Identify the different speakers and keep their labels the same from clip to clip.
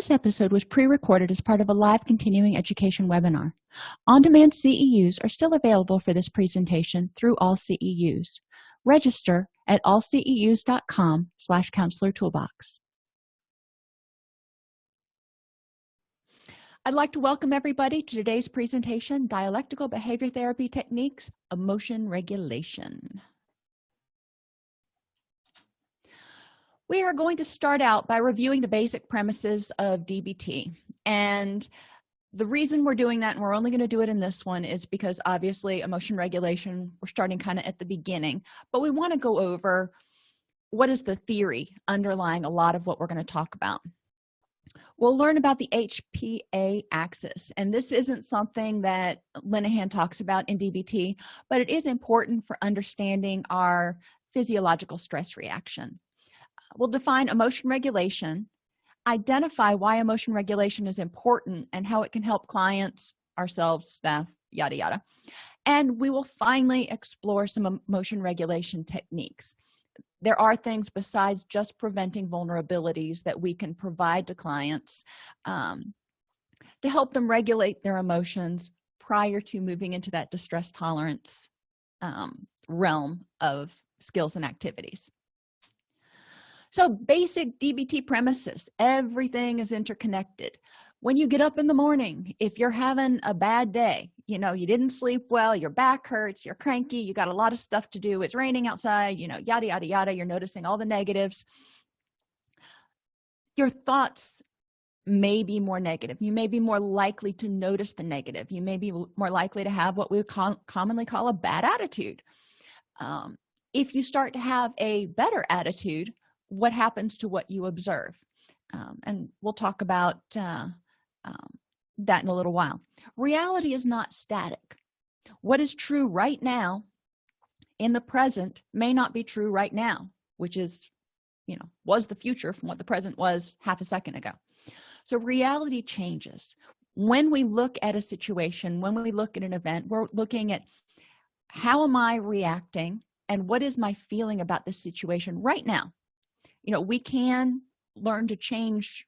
Speaker 1: This episode was pre-recorded as part of a live continuing education webinar. On-demand CEUs are still available for this presentation through AllCEUs. Register at allceus.com/counselor toolbox. I'd like to welcome everybody to today's presentation, Dialectical Behavior Therapy Techniques, Emotion Regulation. We are going to start out by reviewing the basic premises of DBT. And the reason we're doing that, and we're only going to do it in this one, is because obviously emotion regulation, we're starting kind of at the beginning, but we want to go over what is the theory underlying a lot of what we're going to talk about. We'll learn about the HPA axis, and this isn't something that Linehan talks about in DBT, but it is important for understanding our physiological stress reaction. We'll define emotion regulation, identify why emotion regulation is important and how it can help clients, ourselves, staff, yada yada, and we will finally explore some emotion regulation techniques. There are things besides just preventing vulnerabilities that we can provide to clients to help them regulate their emotions prior to moving into that distress tolerance realm of skills and activities. So basic DBT premises, everything is interconnected. When you get up in the morning, if you're having a bad day, you didn't sleep well, your back hurts, you're cranky, you got a lot of stuff to do, it's raining outside, yada yada yada, you're noticing all the negatives, your thoughts may be more negative. You may be more likely to notice the negative. You may be more likely to have what we commonly call a bad attitude. If you start to have a better attitude, what happens to what you observe? And we'll talk about that in a little while. Reality is not static. What is true right now in the present may not be true right now, which is, was the future from what the present was half a second ago. So reality changes. When we look at a situation, when we look at an event, we're looking at how am I reacting and what is my feeling about this situation right now. We can learn to change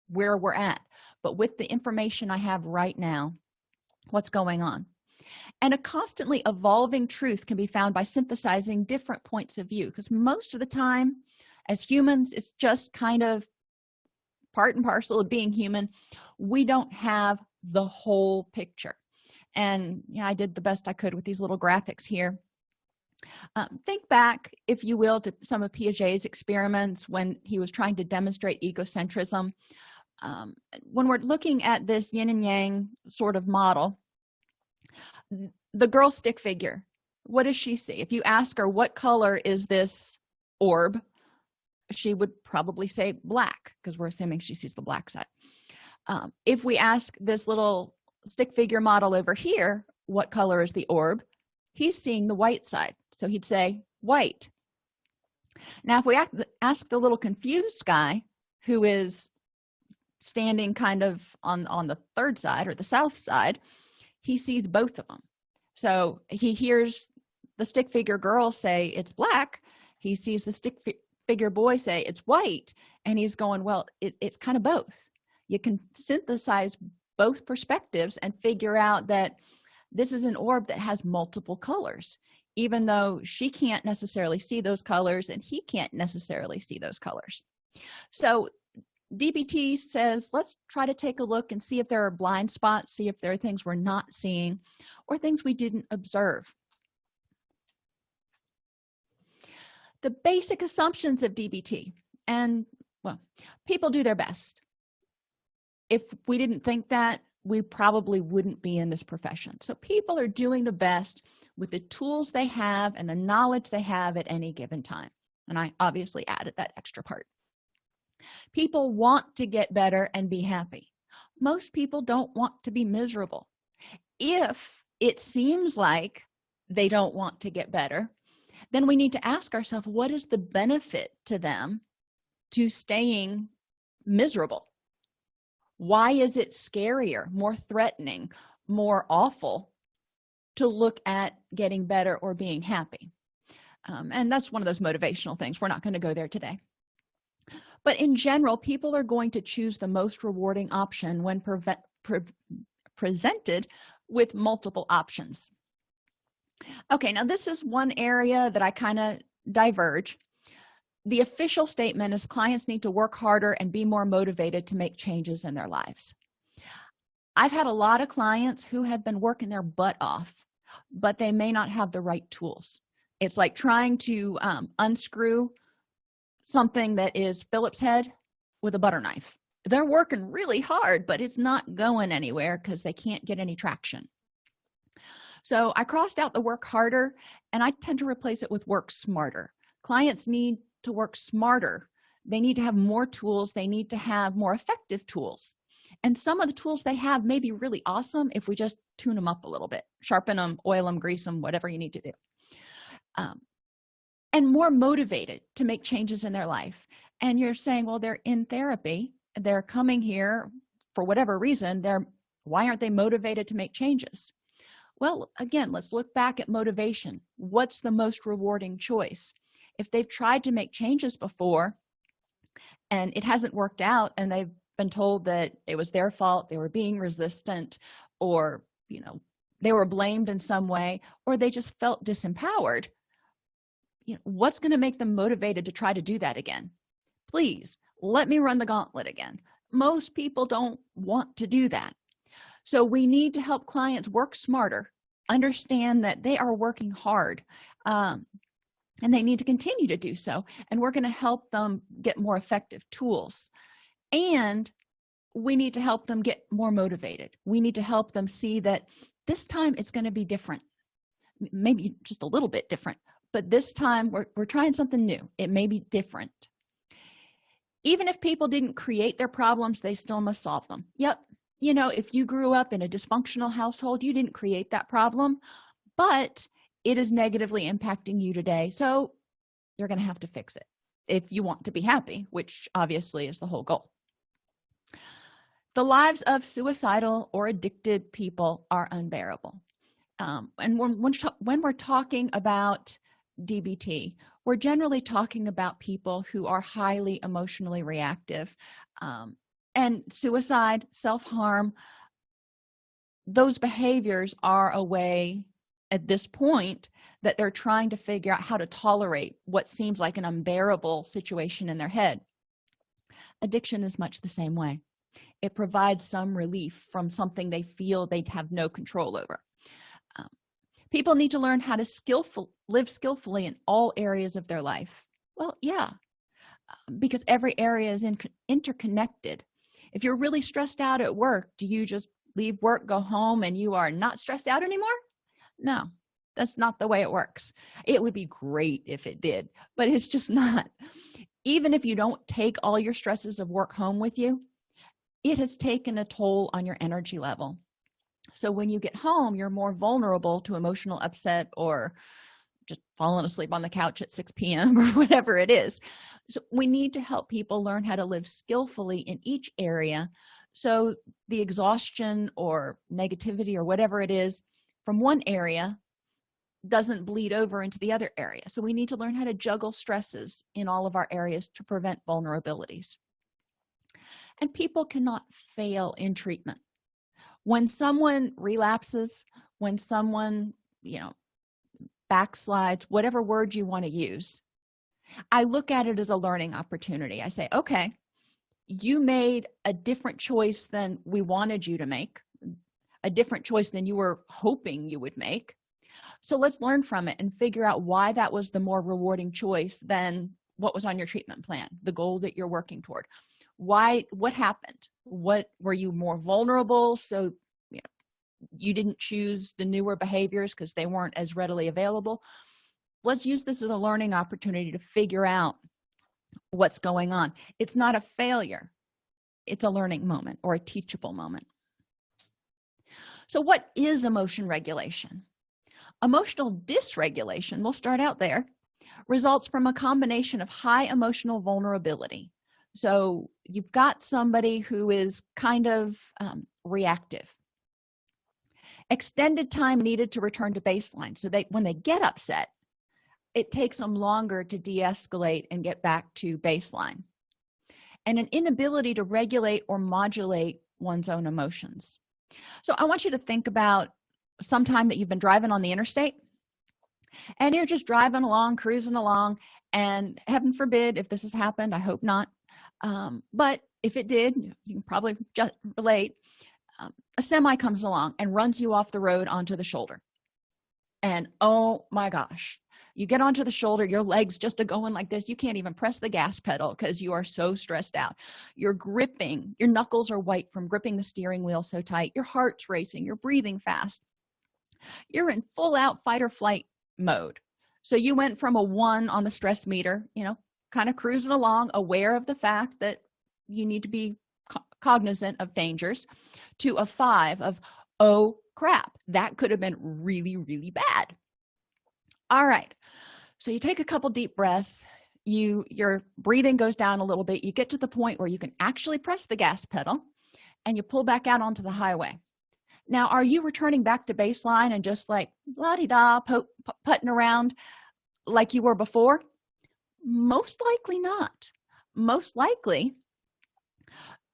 Speaker 1: where we're at, but with the information I have right now, what's going on? And a constantly evolving truth can be found by synthesizing different points of view, because most of the time as humans, it's just kind of part and parcel of being human. We don't have the whole picture. And I did the best I could with these little graphics here. Think back, if you will, to some of Piaget's experiments when he was trying to demonstrate egocentrism. When we're looking at this yin and yang sort of model, the girl stick figure, what does she see? If you ask her what color is this orb, she would probably say black, because we're assuming she sees the black side. If we ask this little stick figure model over here, what color is the orb, he's seeing the white side, so he'd say white. Now if we ask the little confused guy who is standing kind of on the third side or the south side, he sees both of them. So he hears the stick figure girl say it's black, he sees the stick figure boy say it's white, and he's going, well, it's kind of both. You can synthesize both perspectives and figure out that this is an orb that has multiple colors, even though she can't necessarily see those colors and he can't necessarily see those colors. So DBT says, let's try to take a look and see if there are blind spots, see if there are things we're not seeing or things we didn't observe. The basic assumptions of DBT, and well, people do their best. If we didn't think that, we probably wouldn't be in this profession. So people are doing the best with the tools they have and the knowledge they have at any given time. And I obviously added that extra part. People want to get better and be happy. Most people don't want to be miserable. If it seems like they don't want to get better, then we need to ask ourselves, what is the benefit to them to staying miserable? Why is it scarier, more threatening, more awful to look at getting better or being happy? And that's one of those motivational things. We're not going to go there today. But in general, people are going to choose the most rewarding option when presented with multiple options. Okay, now this is one area that I kind of diverge. The official statement is clients need to work harder and be more motivated to make changes in their lives. I've had a lot of clients who have been working their butt off, but they may not have the right tools. It's like trying to unscrew something that is Phillips head with a butter knife. They're working really hard, but it's not going anywhere because they can't get any traction. So I crossed out the work harder, and I tend to replace it with work smarter. Clients need to work smarter. They need to have more tools. They need to have more effective tools. And some of the tools they have may be really awesome if we just tune them up a little bit, sharpen them, oil them, grease them, whatever you need to do. And more motivated to make changes in their life. And you're saying, well, they're in therapy. They're coming here for whatever reason. Why aren't they motivated to make changes? Well, again, let's look back at motivation. What's the most rewarding choice? If they've tried to make changes before and it hasn't worked out, and they've been told that it was their fault, they were being resistant, or they were blamed in some way, or they just felt disempowered, what's going to make them motivated to try to do that again? Please let me run the gauntlet again. Most people don't want to do that. So we need to help clients work smarter, understand that they are working hard, and they need to continue to do so. And we're going to help them get more effective tools. And we need to help them get more motivated. We need to help them see that this time it's going to be different, maybe just a little bit different, but this time we're trying something new. It may be different. Even if people didn't create their problems, they still must solve them. Yep. If you grew up in a dysfunctional household, you didn't create that problem, but it is negatively impacting you today. So you're going to have to fix it if you want to be happy, which obviously is the whole goal. The lives of suicidal or addicted people are unbearable. And when we're talking about DBT, we're generally talking about people who are highly emotionally reactive. And suicide, self-harm, those behaviors are a way at this point that they're trying to figure out how to tolerate what seems like an unbearable situation in their head. Addiction is much the same way. It provides some relief from something they feel they have no control over. People need to learn how to live skillfully in all areas of their life. Well, yeah, because every area is interconnected. If you're really stressed out at work, do you just leave work, go home, and you are not stressed out anymore? No, that's not the way it works. It would be great if it did, but it's just not. Even if you don't take all your stresses of work home with you, it has taken a toll on your energy level. So when you get home, you're more vulnerable to emotional upset or just falling asleep on the couch at 6 p.m. or whatever it is. So we need to help people learn how to live skillfully in each area, so the exhaustion or negativity or whatever it is from one area doesn't bleed over into the other area. So we need to learn how to juggle stresses in all of our areas to prevent vulnerabilities. And people cannot fail in treatment. When someone relapses, when someone backslides, whatever word you want to use, I look at it as a learning opportunity. I say, okay, you made a different choice than we wanted you to make, a different choice than you were hoping you would make. So let's learn from it and figure out why that was the more rewarding choice than what was on your treatment plan, the goal that you're working toward. What happened? What were you more vulnerable? So you didn't choose the newer behaviors because they weren't as readily available. Let's use this as a learning opportunity to figure out what's going on. It's not a failure. It's a learning moment or a teachable moment. So what is emotion regulation? Emotional dysregulation, we'll start out there, results from a combination of high emotional vulnerability. So you've got somebody who is kind of reactive. Extended time needed to return to baseline. So when they get upset, it takes them longer to de-escalate and get back to baseline. and an inability to regulate or modulate one's own emotions. So I want you to think about some time that you've been driving on the interstate, and you're just driving along, cruising along, and heaven forbid if this has happened, I hope not, but if it did, you can probably just relate. A semi comes along and runs you off the road onto the shoulder, and oh my gosh, you get onto the shoulder, your legs just are going like this. You can't even press the gas pedal because you are so stressed out. You're gripping, your knuckles are white from gripping the steering wheel so tight. Your heart's racing, you're breathing fast. You're in full out fight or flight mode. So you went from a 1 on the stress meter, kind of cruising along, aware of the fact that you need to be cognizant of dangers, to a 5 of, oh crap, that could have been really, really bad. All right, so you take a couple deep breaths, your breathing goes down a little bit, you get to the point where you can actually press the gas pedal, and you pull back out onto the highway. Now, are you returning back to baseline and just like la-di-da, putting around like you were before? Most likely not. Most likely,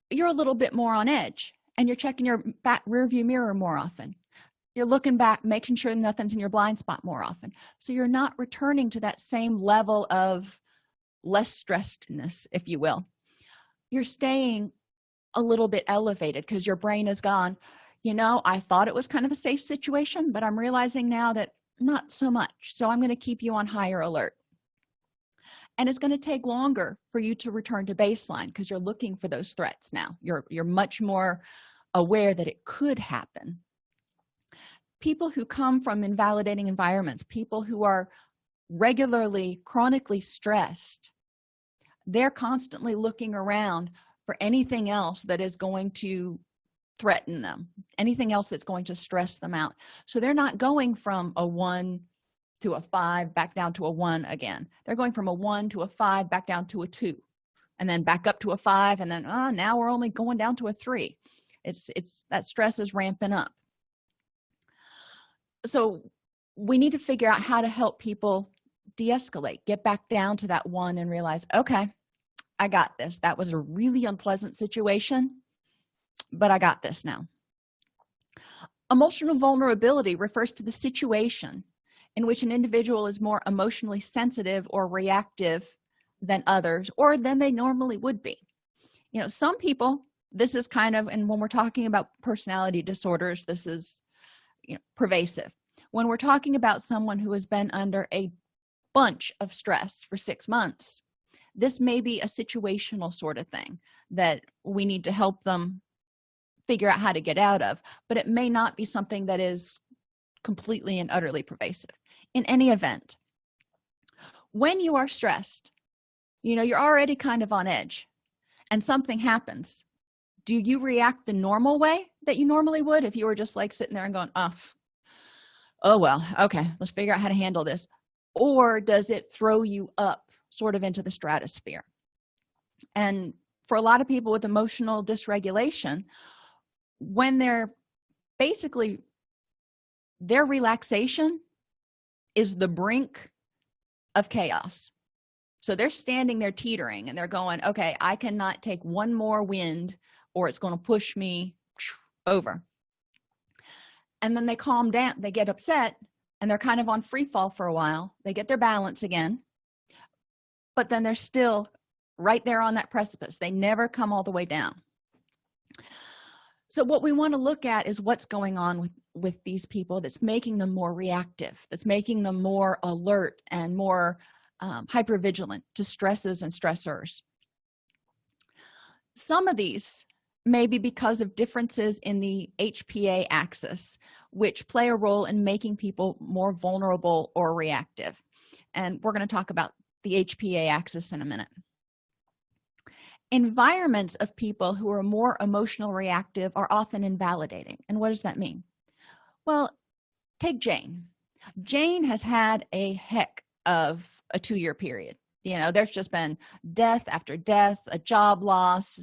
Speaker 1: you're a little bit more on edge, and you're checking your back rear view mirror more often. You're looking back, making sure nothing's in your blind spot more often. So you're not returning to that same level of less stressedness, if you will. You're staying a little bit elevated because your brain is gone, I thought it was kind of a safe situation, but I'm realizing now that not so much. So I'm going to keep you on higher alert. And it's going to take longer for you to return to baseline because you're looking for those threats now. You're much more aware that it could happen. People who come from invalidating environments, people who are regularly, chronically stressed, they're constantly looking around for anything else that is going to threaten them, anything else that's going to stress them out. So they're not going from a 1 to a 5 back down to a 1 again. They're going from a 1 to a 5 back down to a 2, and then back up to a 5, and then now we're only going down to a 3. It's that stress is ramping up. So we need to figure out how to help people de-escalate, get back down to that 1 and realize, okay, I got this. That was a really unpleasant situation, but I got this now. Emotional vulnerability refers to the situation in which an individual is more emotionally sensitive or reactive than others, or than they normally would be. Some people, this is kind of, and when we're talking about personality disorders, this is pervasive. When we're talking about someone who has been under a bunch of stress for 6 months, this may be a situational sort of thing that we need to help them figure out how to get out of, but it may not be something that is completely and utterly pervasive. In any event, when you are stressed, you're already kind of on edge and something happens. Do you react the normal way that you normally would if you were just like sitting there and going, oh well, okay, let's figure out how to handle this? Or does it throw you up sort of into the stratosphere? And for a lot of people with emotional dysregulation, when they're basically, their relaxation is the brink of chaos. So they're standing there teetering and they're going, okay, I cannot take one more wind or it's going to push me over. And then they calm down, they get upset, and they're kind of on free fall for a while. They get their balance again, but then they're still right there on that precipice. They never come all the way down. So what we want to look at is what's going on with these people that's making them more reactive, that's making them more alert and more hypervigilant to stresses and stressors. Some of these may be because of differences in the HPA axis, which play a role in making people more vulnerable or reactive. And we're going to talk about the HPA axis in a minute. Environments of people who are more emotional reactive are often invalidating. And what does that mean? Well, take Jane. Jane has had a heck of a 2-year period. There's just been death after death, a job loss.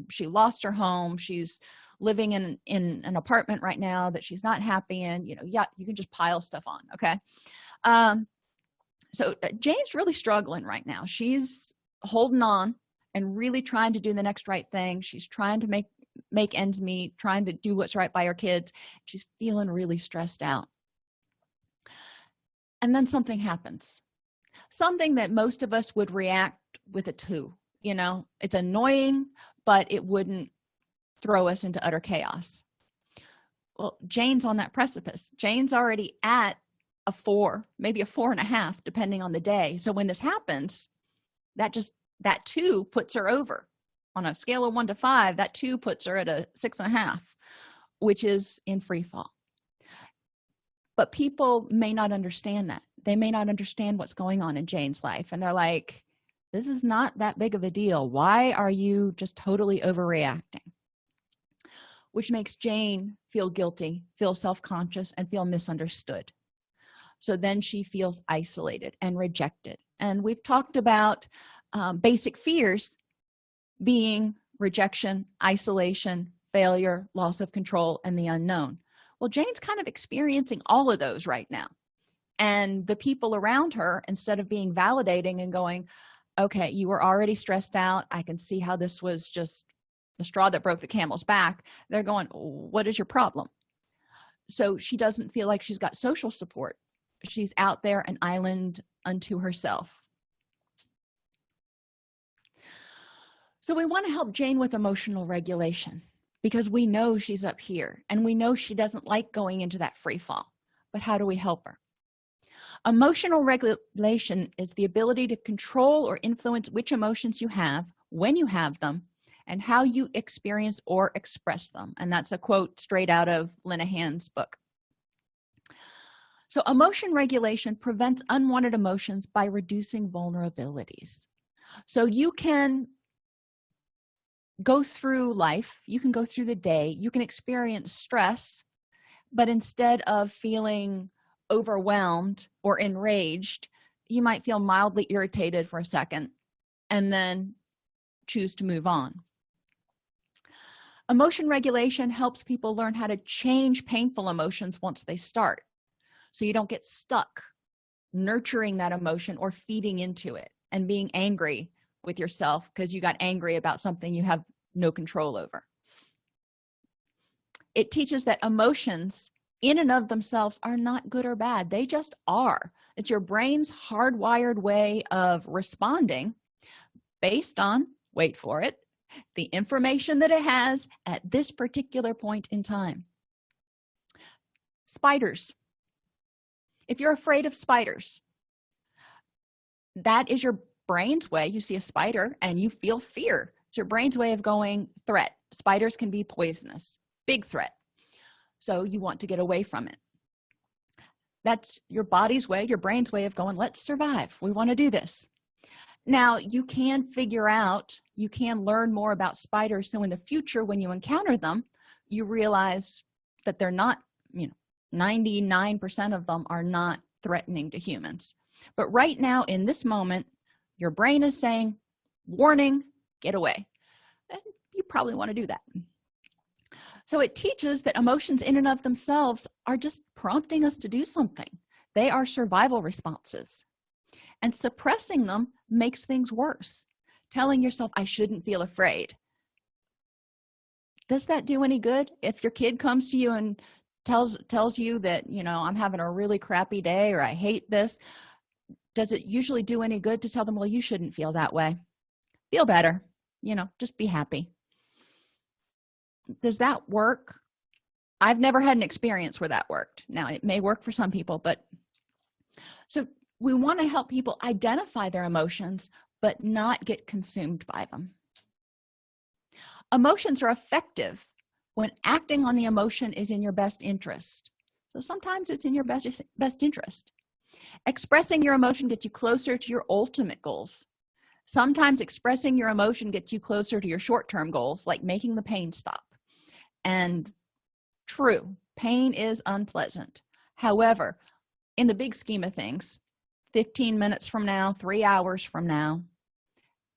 Speaker 1: She lost her home. She's living in an apartment right now that she's not happy in. Yeah, you can just pile stuff on. Okay. So Jane's really struggling right now. She's holding on and really trying to do the next right thing. She's trying to make ends meet, trying to do what's right by her kids. She's feeling really stressed out. And then something happens, something that most of us would react with a 2. It's annoying, but it wouldn't throw us into utter chaos. Well, Jane's on that precipice. Jane's already at a 4, maybe a 4.5, depending on the day. So when this happens, that 2 puts her over. On a scale of 1 to 5, that 2 puts her at a 6.5, which is in free fall. But people may not understand that. They may not understand what's going on in Jane's life. And they're like, this is not that big of a deal. Why are you just totally overreacting? Which makes Jane feel guilty, feel self-conscious, and feel misunderstood. So then she feels isolated and rejected. And we've talked about basic fears being rejection, isolation, failure, loss of control, and the unknown. Well, Jane's kind of experiencing all of those right now. And the people around her, instead of being validating and going, okay, you were already stressed out, I can see how this was just the straw that broke the camel's back, they're going, what is your problem? So she doesn't feel like she's got social support. She's out there an island unto herself. So we want to help Jane with emotional regulation, because we know she's up here and we know she doesn't like going into that free fall. But how do we help her? Emotional regulation is the ability to control or influence which emotions you have, when you have them, and how you experience or express them. And that's a quote straight out of Linehan's book. So emotion regulation prevents unwanted emotions by reducing vulnerabilities. So you can go through life, you can go through the day, you can experience stress, but instead of feeling overwhelmed or enraged, you might feel mildly irritated for a second and then choose to move on. Emotion regulation helps people learn how to change painful emotions once they start, so you don't get stuck nurturing that emotion or feeding into it and being angry with yourself because you got angry about something you have no control over. It teaches that emotions in and of themselves are not good or bad. They just are. It's your brain's hardwired way of responding based on, wait for it, the information that it has at this particular point in time. Spiders. If you're afraid of spiders, that is your brain's way. You see a spider and you feel fear. It's your brain's way of going, threat. Spiders can be poisonous, big threat. So you want to get away from it. That's your body's way, your brain's way of going, let's survive. We want to do this. Now, you can figure out, you can learn more about spiders, so in the future, when you encounter them, you realize that they're not, 99% of them are not threatening to humans. But right now, in this moment, your brain is saying, warning, get away. And you probably want to do that. So it teaches that emotions in and of themselves are just prompting us to do something. They are survival responses. And suppressing them makes things worse. Telling yourself, I shouldn't feel afraid. Does that do any good? If your kid comes to you and tells you that, I'm having a really crappy day, or I hate this, does it usually do any good to tell them, well, you shouldn't feel that way? Feel better. Just be happy. Does that work? I've never had an experience where that worked. Now, it may work for some people, but so we want to help people identify their emotions, but not get consumed by them. Emotions are effective when acting on the emotion is in your best interest. So sometimes it's in your best interest. Expressing your emotion gets you closer to your ultimate goals. Sometimes expressing your emotion gets you closer to your short-term goals, like making the pain stop. And true, pain is unpleasant. However, in the big scheme of things, 15 minutes from now, 3 hours from now,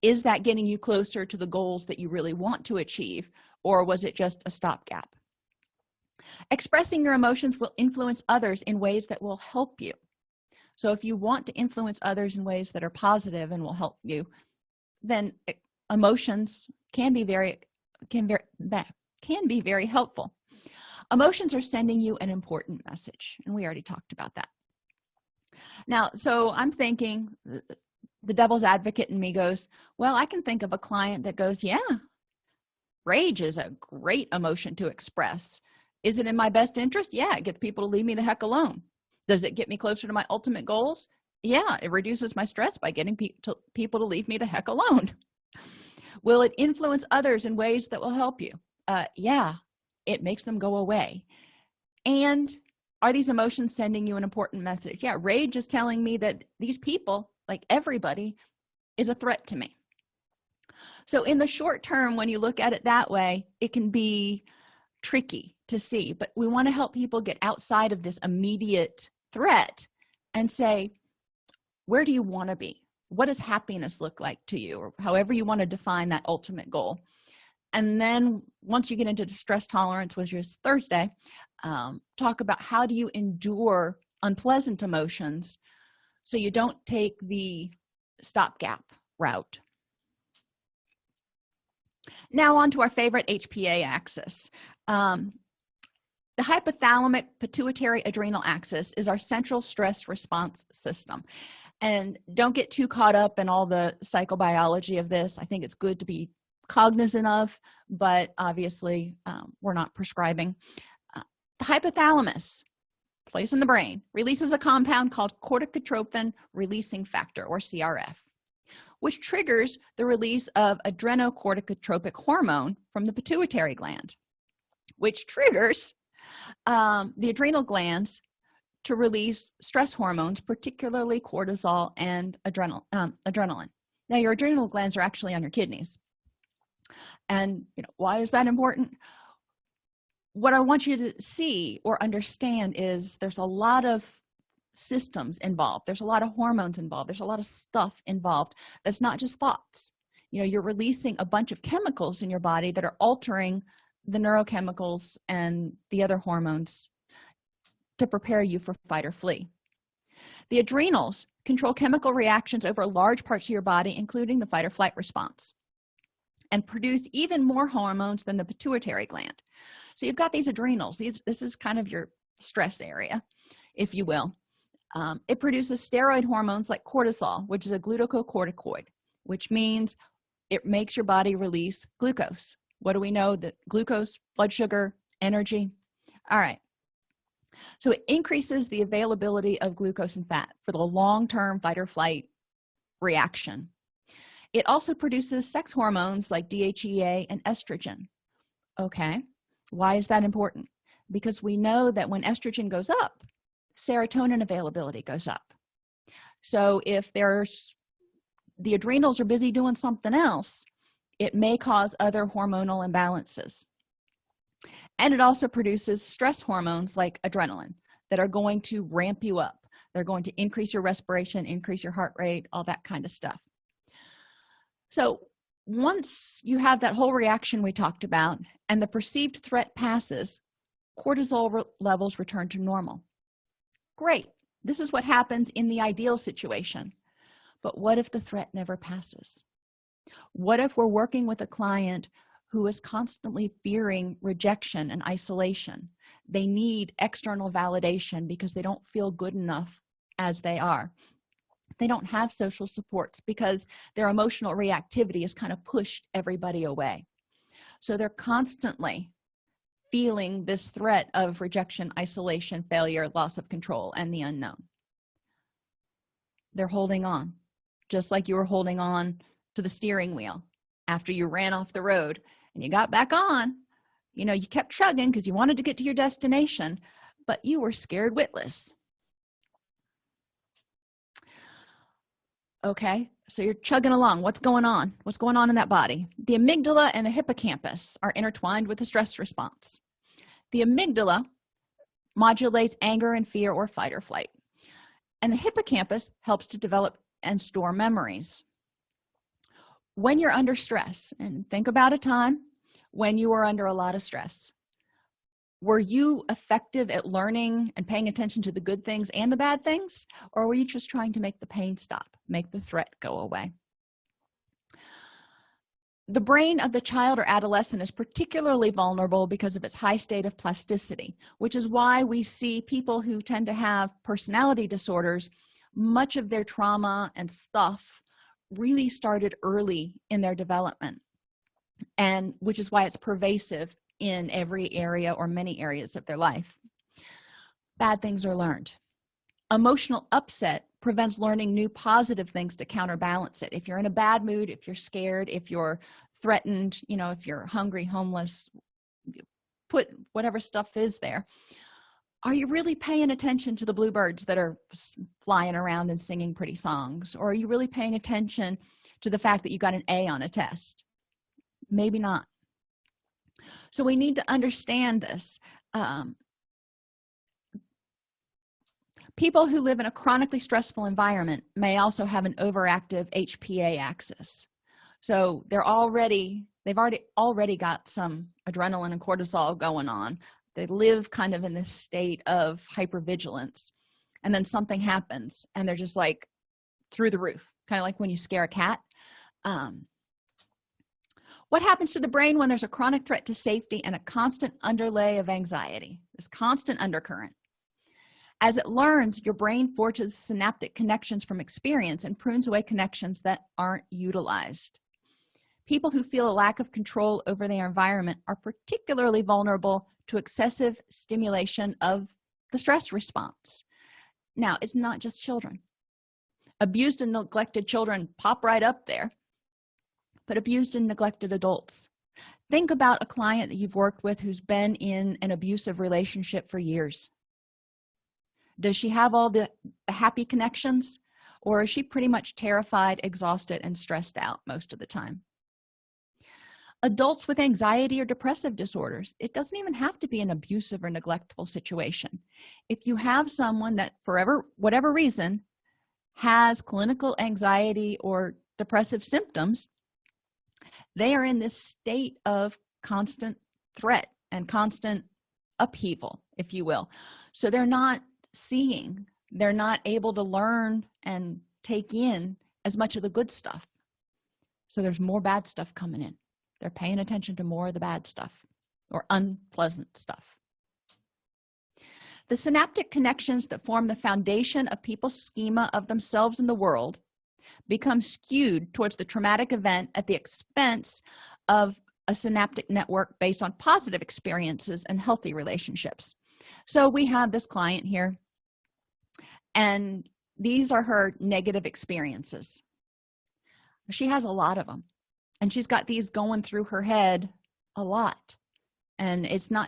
Speaker 1: is that getting you closer to the goals that you really want to achieve, or was it just a stopgap? Expressing your emotions will influence others in ways that will help you. So if you want to influence others in ways that are positive and will help you, then emotions can be very helpful. Emotions are sending you an important message, and we already talked about that. Now, so I'm thinking, the devil's advocate in me goes, well, I can think of a client that goes, yeah, rage is a great emotion to express. Is it in my best interest? Yeah, it gets people to leave me the heck alone. Does it get me closer to my ultimate goals? Yeah, it reduces my stress by getting people to leave me the heck alone. Will it influence others in ways that will help you? Yeah, it makes them go away. And are these emotions sending you an important message? Yeah, rage is telling me that these people, like everybody, is a threat to me. So in the short term, when you look at it that way, it can be tricky to see, but we want to help people get outside of this immediate threat and say, where do you want to be? What does happiness look like to you? Or however you want to define that ultimate goal. And then once you get into stress tolerance, which is Thursday, talk about how do you endure unpleasant emotions so you don't take the stopgap route. Now on to our favorite HPA axis. The hypothalamic pituitary adrenal axis is our central stress response system. And don't get too caught up in all the psychobiology of this. I think it's good to be cognizant of, but obviously we're not prescribing. The hypothalamus, place in the brain, releases a compound called corticotrophin releasing factor, or CRF, which triggers the release of adrenocorticotropic hormone from the pituitary gland, which triggers the adrenal glands to release stress hormones, particularly cortisol and adrenaline. Now, your adrenal glands are actually on your kidneys. And why is that important? What I want you to see or understand is there's a lot of systems involved. There's a lot of hormones involved. There's a lot of stuff involved. That's not just thoughts. You're releasing a bunch of chemicals in your body that are altering the neurochemicals and the other hormones to prepare you for fight or flee. The adrenals control chemical reactions over large parts of your body, including the fight or flight response, and produce even more hormones than the pituitary gland. So you've got these adrenals. This is kind of your stress area, if you will. It produces steroid hormones like cortisol, which is a glucocorticoid, which means it makes your body release glucose. What do we know? That glucose, blood sugar, energy. All right. So it increases the availability of glucose and fat for the long-term fight or flight reaction. It also produces sex hormones like DHEA and estrogen. Okay, why is that important? Because we know that when estrogen goes up, serotonin availability goes up. So if the adrenals are busy doing something else, it may cause other hormonal imbalances. And it also produces stress hormones like adrenaline that are going to ramp you up. They're going to increase your respiration, increase your heart rate, all that kind of stuff. So once you have that whole reaction we talked about and the perceived threat passes, cortisol levels return to normal. Great. This is what happens in the ideal situation. But what if the threat never passes? What if we're working with a client who is constantly fearing rejection and isolation? They need external validation because they don't feel good enough as they are. They don't have social supports because their emotional reactivity has kind of pushed everybody away. So they're constantly feeling this threat of rejection, isolation, failure, loss of control, and the unknown. They're holding on, just like you were holding on to the steering wheel after you ran off the road and you got back on. You kept chugging because you wanted to get to your destination, but you were scared witless. Okay, so you're chugging along. What's going on? What's going on in that body? The amygdala and the hippocampus are intertwined with the stress response. The amygdala modulates anger and fear or fight or flight. And the hippocampus helps to develop and store memories. When you're under stress, and think about a time when you were under a lot of stress, were you effective at learning and paying attention to the good things and the bad things? Or were you just trying to make the pain stop, make the threat go away? The brain of the child or adolescent is particularly vulnerable because of its high state of plasticity, which is why we see people who tend to have personality disorders, much of their trauma and stuff really started early in their development, and which is why it's pervasive in every area or many areas of their life. Bad things are learned. Emotional upset prevents learning new positive things to counterbalance it. If you're in a bad mood, if you're scared, if you're threatened, if you're hungry, homeless, put whatever stuff is there, are you really paying attention to the bluebirds that are flying around and singing pretty songs? Or are you really paying attention to the fact that you got an A on a test? Maybe not. So we need to understand this. People who live in a chronically stressful environment may also have an overactive HPA axis. So they've already got some adrenaline and cortisol going on. They live kind of in this state of hypervigilance, and then something happens and they're just like through the roof, kind of like when you scare a cat. What happens to the brain when there's a chronic threat to safety and a constant underlay of anxiety, this constant undercurrent? As it learns, your brain forges synaptic connections from experience and prunes away connections that aren't utilized. People who feel a lack of control over their environment are particularly vulnerable to excessive stimulation of the stress response. Now, it's not just children. Abused and neglected children pop right up there, but abused and neglected adults. Think about a client that you've worked with who's been in an abusive relationship for years. Does she have all the happy connections, or is she pretty much terrified, exhausted, and stressed out most of the time? Adults with anxiety or depressive disorders, it doesn't even have to be an abusive or neglectful situation. If you have someone that for whatever reason has clinical anxiety or depressive symptoms, they are in this state of constant threat and constant upheaval, if you will. So they're not seeing, they're not able to learn and take in as much of the good stuff. So there's more bad stuff coming in. They're paying attention to more of the bad stuff or unpleasant stuff. The synaptic connections that form the foundation of people's schema of themselves and the world become skewed towards the traumatic event at the expense of a synaptic network based on positive experiences and healthy relationships. So we have this client here, and these are her negative experiences. She has a lot of them, and she's got these going through her head a lot, and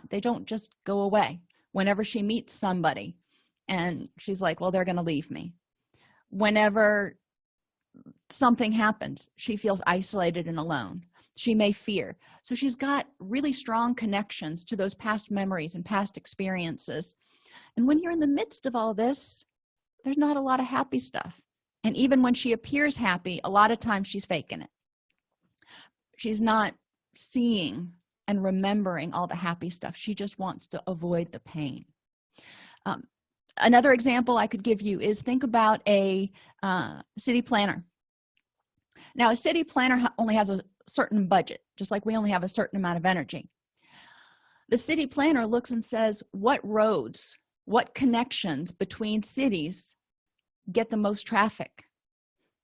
Speaker 1: they don't just go away. Whenever she meets somebody and she's like, well, they're going to leave me. Whenever something happens, she feels isolated and alone. She may fear. So she's got really strong connections to those past memories and past experiences. And when you're in the midst of all this, there's not a lot of happy stuff. And even when she appears happy, a lot of times she's faking it. She's not seeing and remembering all the happy stuff. She just wants to avoid the pain. Another example I could give you is think about a city planner. Now, a city planner only has a certain budget, just like we only have a certain amount of energy. The city planner looks and says, what roads, what connections between cities get the most traffic?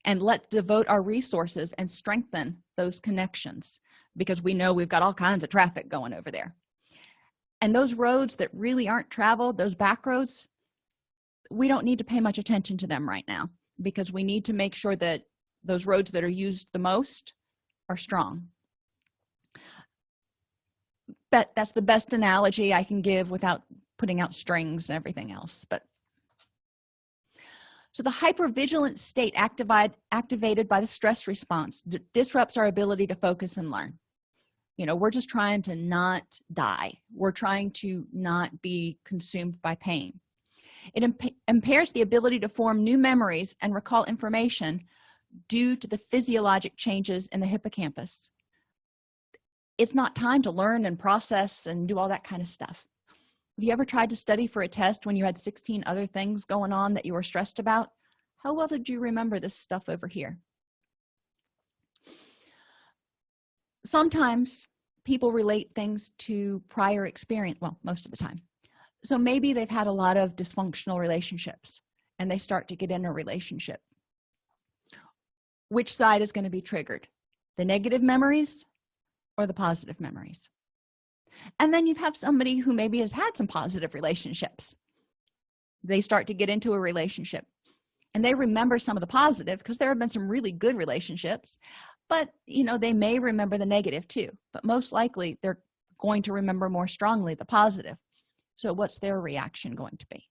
Speaker 1: And let's devote our resources and strengthen those connections, because we know we've got all kinds of traffic going over there. And those roads that really aren't traveled, those back roads, we don't need to pay much attention to them right now, because we need to make sure that those roads that are used the most are strong. That's the best analogy I can give without putting out strings and everything else. So the hypervigilant state activated by the stress response disrupts our ability to focus and learn. We're just trying to not die. We're trying to not be consumed by pain. It impairs the ability to form new memories and recall information due to the physiologic changes in the hippocampus. It's not time to learn and process and do all that kind of stuff. Have you ever tried to study for a test when you had 16 other things going on that you were stressed about? How well did you remember this stuff over here? Sometimes people relate things to prior experience, well, most of the time. So maybe they've had a lot of dysfunctional relationships and they start to get in a relationship. Which side is going to be triggered? The negative memories or the positive memories? And then you have somebody who maybe has had some positive relationships. They start to get into a relationship and they remember some of the positive because there have been some really good relationships, but they may remember the negative too, but most likely they're going to remember more strongly the positive. So what's their reaction going to be?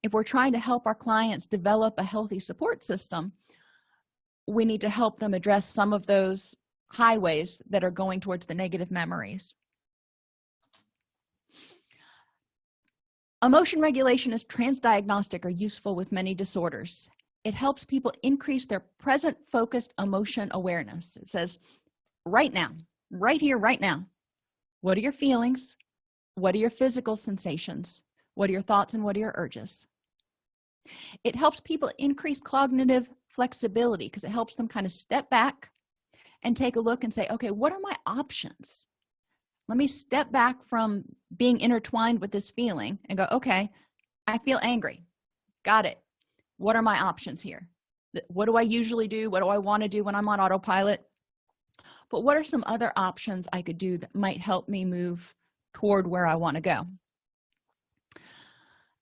Speaker 1: If we're trying to help our clients develop a healthy support system, we need to help them address some of those highways that are going towards the negative memories. Emotion regulation is transdiagnostic or useful with many disorders. It helps people increase their present focused emotion awareness. It says, right now, right here, right now, what are your feelings? What are your physical sensations? What are your thoughts and what are your urges? It helps people increase cognitive flexibility because it helps them kind of step back and take a look and say, okay, what are my options? Let me step back from being intertwined with this feeling and go, okay, I feel angry. Got it. What are my options here? What do I usually do? What do I want to do when I'm on autopilot? But what are some other options I could do that might help me move toward where I want to go?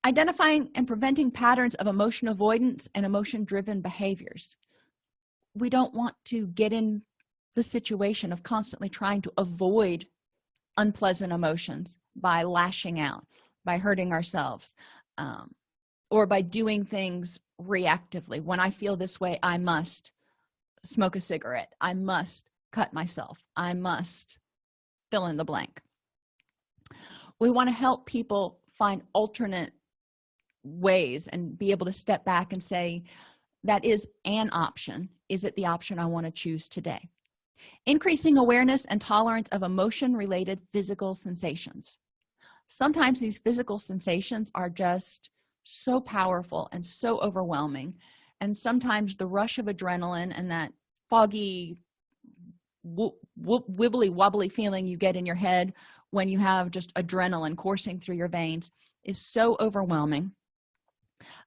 Speaker 1: Identifying and preventing patterns of emotion avoidance and emotion-driven behaviors. We don't want to get in the situation of constantly trying to avoid unpleasant emotions by lashing out, by hurting ourselves, or by doing things reactively. When I feel this way, I must smoke a cigarette. I must cut myself. I must fill in the blank. We want to help people find alternate ways and be able to step back and say, that is an option. Is it the option I want to choose today? Increasing awareness and tolerance of emotion-related physical sensations. Sometimes these physical sensations are just so powerful and so overwhelming, and sometimes the rush of adrenaline and that foggy, wibbly wobbly feeling you get in your head when you have just adrenaline coursing through your veins is so overwhelming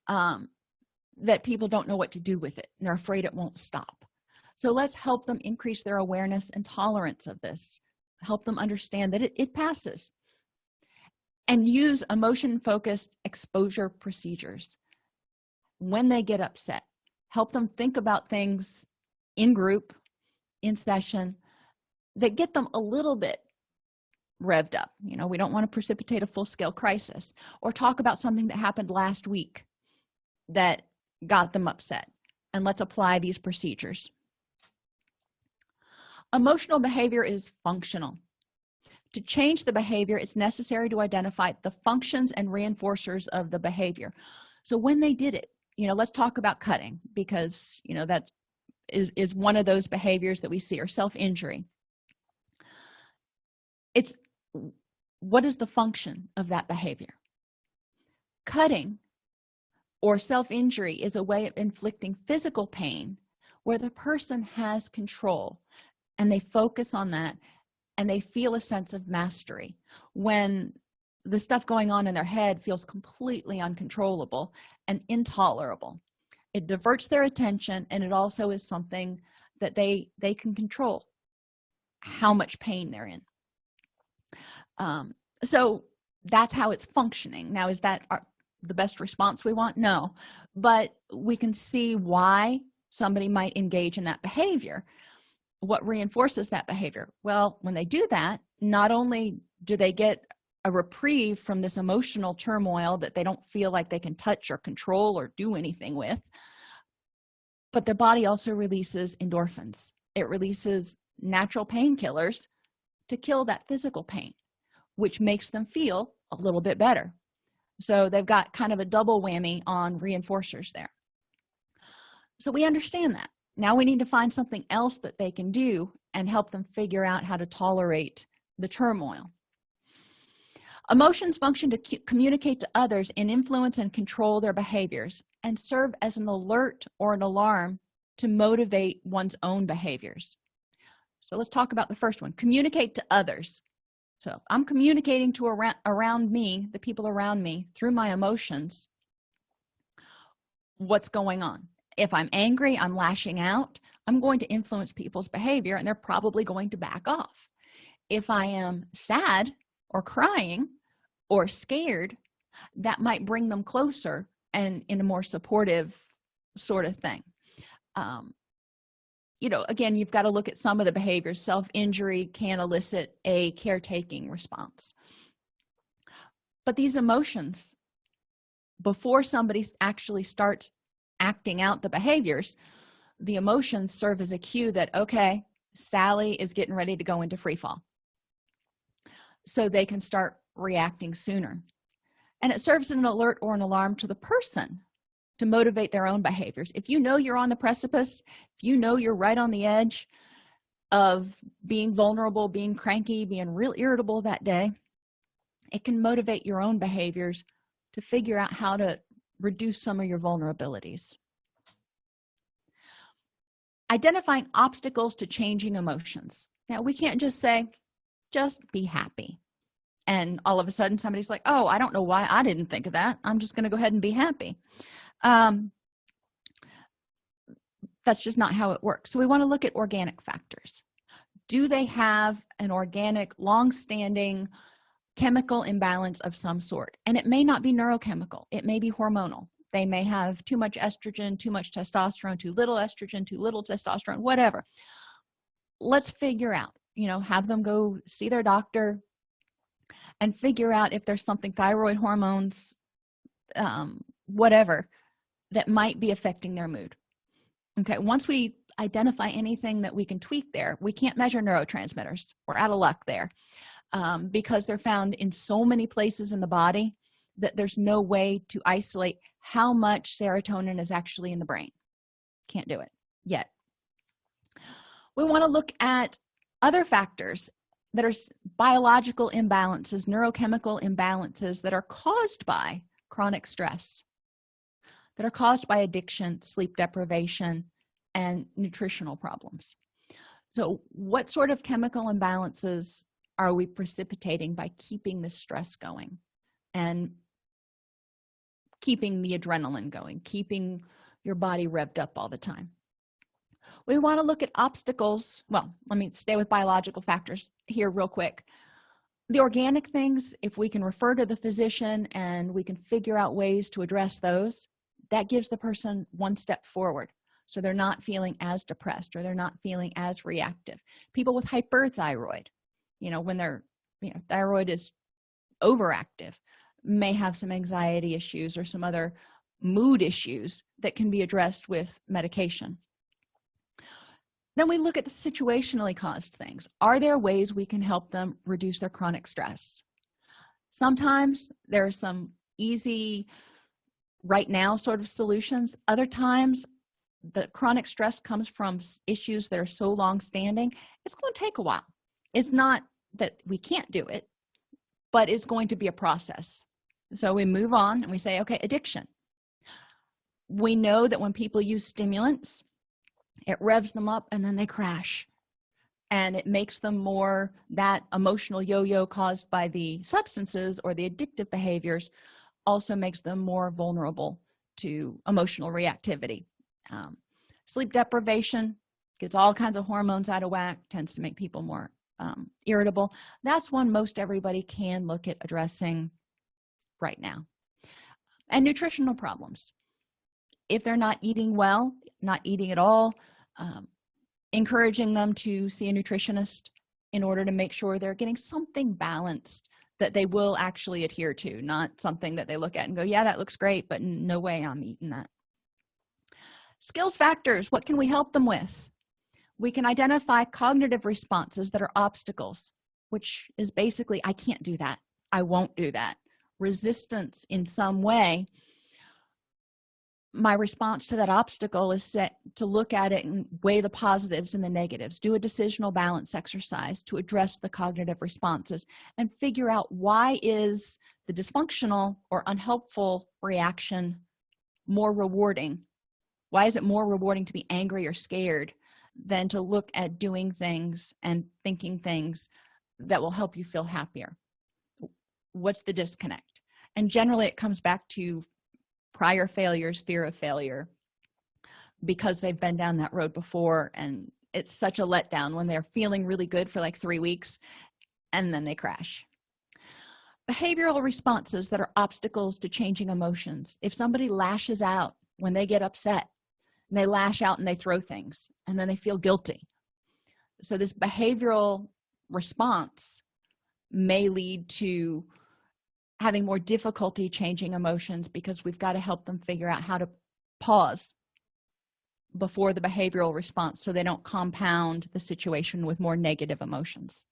Speaker 1: that people don't know what to do with it and they're afraid it won't stop. So let's help them increase their awareness and tolerance of this, help them understand that it passes, and use emotion-focused exposure procedures. When they get upset, help them think about things in group, in session, that get them a little bit revved up. We don't want to precipitate a full-scale crisis, or talk about something that happened last week that got them upset, and let's apply these procedures. Emotional behavior is functional. To change the behavior, it's necessary to identify the functions and reinforcers of the behavior. So when they did it, let's talk about cutting, because that is one of those behaviors that we see, or self-injury. It's what is the function of that behavior? Cutting or self-injury is a way of inflicting physical pain where the person has control and they focus on that and they feel a sense of mastery when the stuff going on in their head feels completely uncontrollable and intolerable. It diverts their attention, and it also is something that they can control how much pain they're in. So that's how it's functioning. Now, is that the best response we want? No, but we can see why somebody might engage in that behavior. What reinforces that behavior? Well, when they do that, not only do they get a reprieve from this emotional turmoil that they don't feel like they can touch or control or do anything with, but their body also releases endorphins. It releases natural painkillers to kill that physical pain, which makes them feel a little bit better. So they've got kind of a double whammy on reinforcers there. So we understand that. Now we need to find something else that they can do and help them figure out how to tolerate the turmoil. Emotions function to communicate to others and influence and control their behaviors, and serve as an alert or an alarm to motivate one's own behaviors. So let's talk about the first one. Communicate to others. So I'm communicating to around me, the people around me, through my emotions, what's going on. If I'm angry, I'm lashing out, I'm going to influence people's behavior, and they're probably going to back off. If I am sad or crying or scared, that might bring them closer and in a more supportive sort of thing. Again, you've got to look at some of the behaviors. Self-injury can elicit a caretaking response. But these emotions, before somebody actually starts acting out the behaviors, the emotions serve as a cue that, okay, Sally is getting ready to go into free fall. So they can start reacting sooner. And it serves as an alert or an alarm to the person to motivate their own behaviors. If you know you're on the precipice, if you know you're right on the edge of being vulnerable, being cranky, being real irritable that day, it can motivate your own behaviors to figure out how to reduce some of your vulnerabilities. Identifying obstacles to changing emotions. Now, we can't just say, just be happy. And all of a sudden somebody's like, oh, I don't know why I didn't think of that. I'm just going to go ahead and be happy. That's just not how it works. So we want to look at organic factors. Do they have an organic, long-standing chemical imbalance of some sort? And it may not be neurochemical. It may be hormonal. They may have too much estrogen, too much testosterone, too little estrogen, too little testosterone, whatever. Let's figure out, have them go see their doctor and figure out if there's something, thyroid hormones, whatever, that might be affecting their mood. Okay, once we identify anything that we can tweak there, we can't measure neurotransmitters. We're out of luck there because they're found in so many places in the body that there's no way to isolate how much serotonin is actually in the brain. Can't do it yet. We want to look at other factors that are biological imbalances, neurochemical imbalances that are caused by chronic stress, that are caused by addiction, sleep deprivation, and nutritional problems. So what sort of chemical imbalances are we precipitating by keeping the stress going and keeping the adrenaline going, keeping your body revved up all the time? We want to look at obstacles. Well, let me stay with biological factors here real quick. The organic things, if we can refer to the physician and we can figure out ways to address those, that gives the person one step forward. So they're not feeling as depressed or they're not feeling as reactive. People with hyperthyroid, when their thyroid is overactive, may have some anxiety issues or some other mood issues that can be addressed with medication. Then we look at the situationally caused things. Are there ways we can help them reduce their chronic stress? Sometimes there are some easy right now sort of solutions. Other times the chronic stress comes from issues that are so long standing, it's going to take a while. It's not that we can't do it, but it's going to be a process. So we move on and we say, okay, addiction. We know that when people use stimulants, it revs them up and then they crash. And it makes them more, that emotional yo-yo caused by the substances or the addictive behaviors also makes them more vulnerable to emotional reactivity. Sleep deprivation gets all kinds of hormones out of whack, tends to make people more irritable. That's one most everybody can look at addressing right now. And nutritional problems. If they're not eating well, not eating at all, encouraging them to see a nutritionist in order to make sure they're getting something balanced that they will actually adhere to, not something that they look at and go, yeah, that looks great, but no way I'm eating that. Skills factors, what can we help them with? We can identify cognitive responses that are obstacles, which is basically, I can't do that. I won't do that. Resistance in some way. My response to that obstacle is set to look at it and weigh the positives and the negatives, do a decisional balance exercise to address the cognitive responses and figure out why is the dysfunctional or unhelpful reaction more rewarding. Why is it more rewarding to be angry or scared than to look at doing things and thinking things that will help you feel happier. What's the disconnect? And generally it comes back to prior failures, fear of failure, because they've been down that road before, and it's such a letdown when they're feeling really good for like 3 weeks and then they crash. Behavioral responses that are obstacles to changing emotions. If somebody lashes out when they get upset, and they lash out and they throw things, and then they feel guilty. So this behavioral response may lead to having more difficulty changing emotions, because we've got to help them figure out how to pause before the behavioral response so they don't compound the situation with more negative emotions.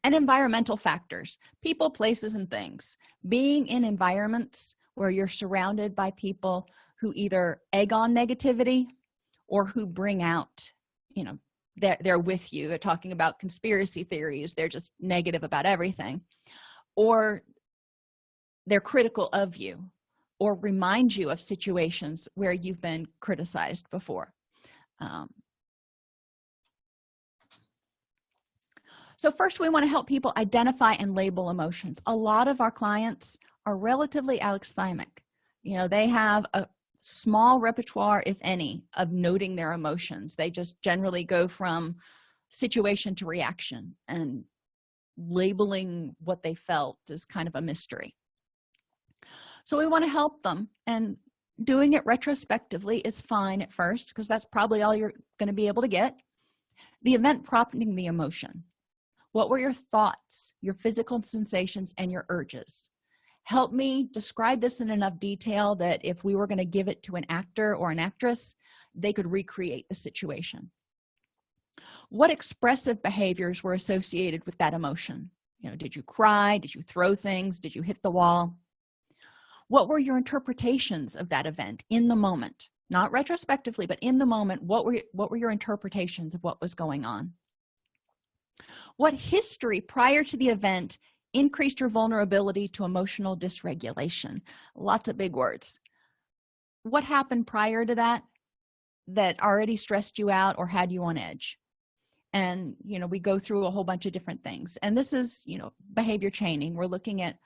Speaker 1: And environmental factors, people, places, and things. Being in environments where you're surrounded by people who either egg on negativity or who bring out, they're with you, they're talking about conspiracy theories, they're just negative about everything, or they're critical of you, or remind you of situations where you've been criticized before. So first, we want to help people identify and label emotions. A lot of our clients are relatively alexithymic. They have a small repertoire, if any, of noting their emotions. They just generally go from situation to reaction, and labeling what they felt is kind of a mystery. So we want to help them, and doing it retrospectively is fine at first, because that's probably all you're going to be able to get. The event prompting the emotion. What were your thoughts, your physical sensations, and your urges? Help me describe this in enough detail that if we were going to give it to an actor or an actress, they could recreate the situation. What expressive behaviors were associated with that emotion? Did you cry? Did you throw things? Did you hit the wall? What were your interpretations of that event in the moment? Not retrospectively, but in the moment, what were your interpretations of what was going on? What history prior to the event increased your vulnerability to emotional dysregulation? Lots of big words. What happened prior to that already stressed you out or had you on edge? And we go through a whole bunch of different things, and this is behavior chaining. We're looking at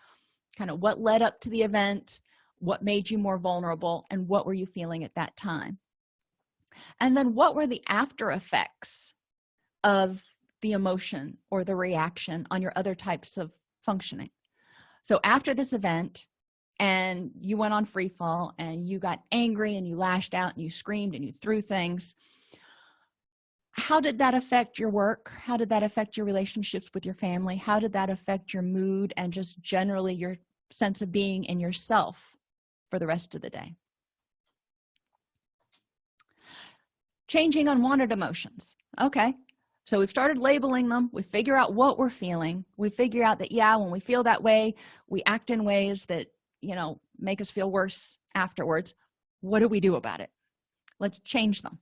Speaker 1: kind of what led up to the event, what made you more vulnerable, and what were you feeling at that time. And then what were the after effects of the emotion or the reaction on your other types of functioning? So after this event, and you went on free fall, and you got angry, and you lashed out, and you screamed, and you threw things, how did that affect your work? How did that affect your relationships with your family? How did that affect your mood and just generally your sense of being in yourself for the rest of the day? Changing unwanted emotions. Okay, so we've started labeling them. We figure out what we're feeling. We figure out that, when we feel that way, we act in ways that make us feel worse afterwards. What do we do about it? Let's change them.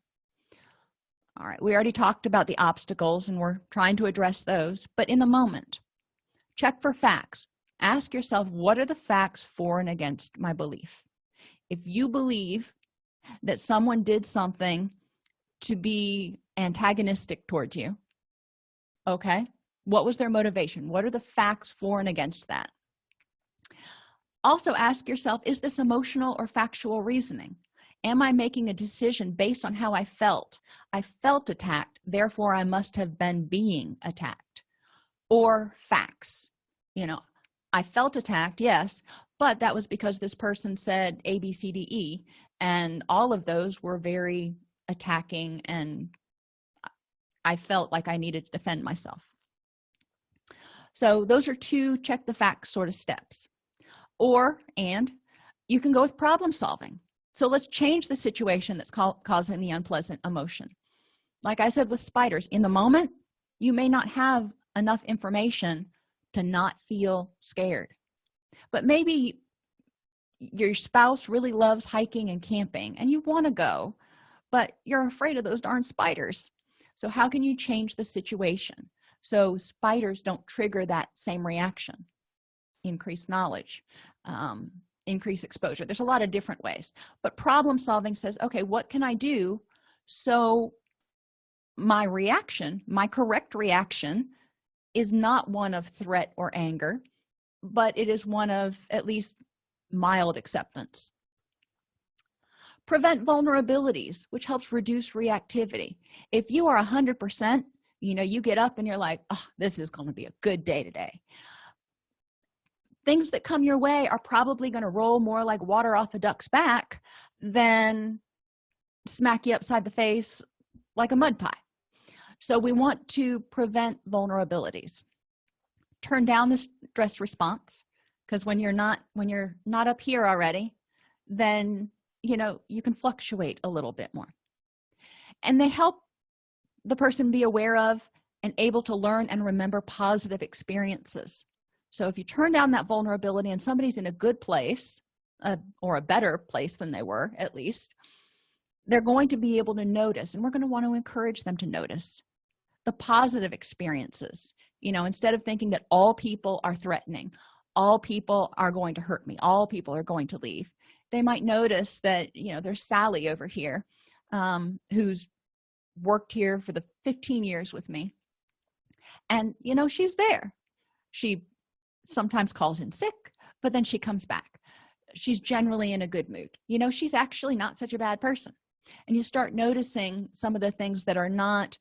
Speaker 1: All right, we already talked about the obstacles, and we're trying to address those. But in the moment, check for facts. Ask yourself, what are the facts for and against my belief? If you believe that someone did something to be antagonistic towards you, okay, what was their motivation? What are the facts for and against that? Also ask yourself, is this emotional or factual reasoning? Am I making a decision based on how I felt? I felt attacked, therefore I must have been being attacked. Or facts. I felt attacked, yes, but that was because this person said A, B, C, D, E, and all of those were very attacking, and I felt like I needed to defend myself. So those are two check the facts sort of steps. And you can go with problem solving. So let's change the situation that's causing the unpleasant emotion. Like I said with spiders, in the moment, you may not have enough information to not feel scared. But maybe your spouse really loves hiking and camping, and you want to go, but you're afraid of those darn spiders. So how can you change the situation so spiders don't trigger that same reaction? Increase knowledge. Increase exposure. There's a lot of different ways, but problem solving says, okay, what can I do so my reaction, my correct reaction, is not one of threat or anger, but it is one of at least mild acceptance. Prevent vulnerabilities, which helps reduce reactivity. If you are 100%, you get up and you're like, oh, this is going to be a good day today. Things that come your way are probably going to roll more like water off a duck's back than smack you upside the face like a mud pie. So we want to prevent vulnerabilities. Turn down the stress response, because when you're not up here already, then you can fluctuate a little bit more. And they help the person be aware of and able to learn and remember positive experiences. So if you turn down that vulnerability and somebody's in a good place, or a better place than they were, at least, they're going to be able to notice, and we're going to want to encourage them to notice the positive experiences. Instead of thinking that all people are threatening, all people are going to hurt me, all people are going to leave, they might notice that there's Sally over here, who's worked here for the 15 years with me, and she's there. She sometimes calls in sick, but then she comes back. She's generally in a good mood. She's actually not such a bad person. And you start noticing some of the things that are not